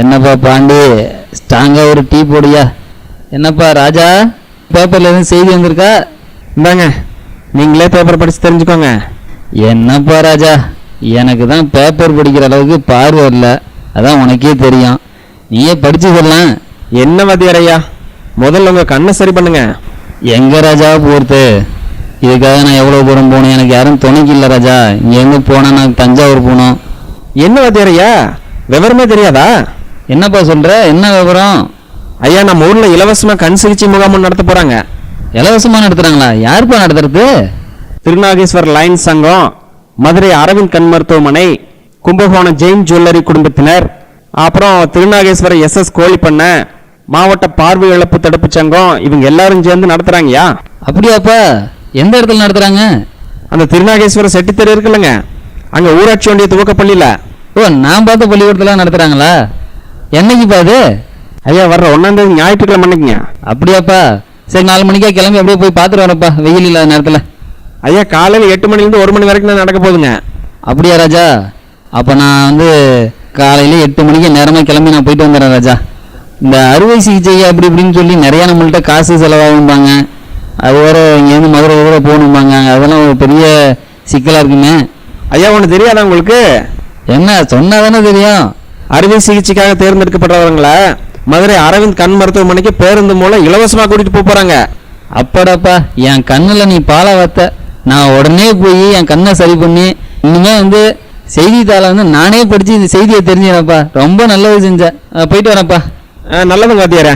என்னப்பா பாண்டி, ஸ்ட்ராங்கா ஒரு டீ போடியா? என்னப்பா ராஜா, பேப்பர்ல எதுவும் செய்தி வந்திருக்கா? இந்தாங்க, நீங்களே பேப்பர் படிச்சு தெரிஞ்சுக்கோங்க. என்னப்பா ராஜா, எனக்கு தான் பேப்பர் படிக்கிற அளவுக்கு பார்வை இல்லை, அதான் உனக்கே தெரியும், நீயே படிச்சுக்கலாம். என்ன வாத்தியாரையா, முதல்ல உங்க கண்ணை சரி பண்ணுங்க. எங்க ராஜா போறது? இதுக்காக நான் எவ்வளோ தூரம் போகணும்? எனக்கு யாரும் துணைக்கு இல்லை ராஜா. இங்கேருந்து போனால் நான் தஞ்சாவூர் போகணும். என்ன வாத்தியாரையா, விவரமே தெரியாதா? என்னப்பா சொல்ற, என்ன விவரம்? ஐயா, நம்ம ஊர்ல இலவசமா கண் சிகிச்சை முகாம் நடத்த போறாங்க. இலவசமா நடத்துறாங்களா? யாருப்பா நடத்துறது? திருநாகேஸ்வர் லைன்ஸ் சங்கம், மதுரை அரவிந்த் கண் மருத்துவமனை, கும்பகோணம் ஜெயின் ஜுவல்லரி குடும்பத்தினர், அப்புறம் திருநாகேஸ்வர SS கோழிப்பண்ண, மாவட்ட பார்வை இழப்பு தடுப்பு சங்கம், இவங்க எல்லாரும் சேர்ந்து நடத்துறாங்கயா. அப்படியாப்பா? எந்த இடத்துல நடத்துறாங்க? அந்த திருநாகேஸ்வர செட்டித்தெரு இருக்குல்லங்க, அங்க ஊராட்சி ஒன்றிய துவக்கப்பள்ளியில. ஓ, நான் பார்த்த பள்ளிக்கூடத்துல நடத்துறாங்களா? என்னைக்குப்பா அது? ஐயா, வர்ற 1ஆம் தேதி ஞாயிற்றுக்கிழமை அன்னைக்குங்க. அப்படியாப்பா? சரி, 4 மணிக்கா கிளம்பி அப்படியே போய் பார்த்துட்டு வரப்பா, வெயில் இல்லாத நேரத்தில். ஐயா, காலையில் 8 மணிலேருந்து 1 மணி வரைக்கும் தான் நடக்க போகுதுங்க. அப்படியா ராஜா? அப்போ நான் காலையில் 8 மணிக்கு நேரமாக கிளம்பி நான் போயிட்டு வந்துடுறேன் ராஜா. இந்த அறுவை சிகிச்சை அப்படி இப்படின்னு சொல்லி நிறையா நம்மள்கிட்ட காசு செலவாகும்பாங்க, அது வேறு இங்கேருந்து மதுரை கூட போகணும்பாங்க, அதெல்லாம் ஒரு பெரிய சிக்கலாக இருக்குமே. ஐயா, ஒன்று தெரியாதா உங்களுக்கு? என்ன சொன்னால் தானே தெரியும். அறுவை சிகிச்சைக்காக தேர்ந்தெடுக்கப்படுறவங்கள மதுரை அரவிந்த் கண் மருத்துவமனைக்கு பேருந்து மூலம் இலவசமாக கூட்டிட்டு போறாங்க. அப்பாடாப்பா, என் கண்ணில் நீ பாலை வைத்த, நான் உடனே போய் என் கண்ணை சரி பண்ணி இனிமே செய்தித்தாளை நானே படித்து இந்த செய்தியை தெரிஞ்சுக்கிறேன்ப்பா. ரொம்ப நல்லது செஞ்சேன். போயிட்டு வரேன்ப்பா. நல்லதுங்க வாத்தியாரே.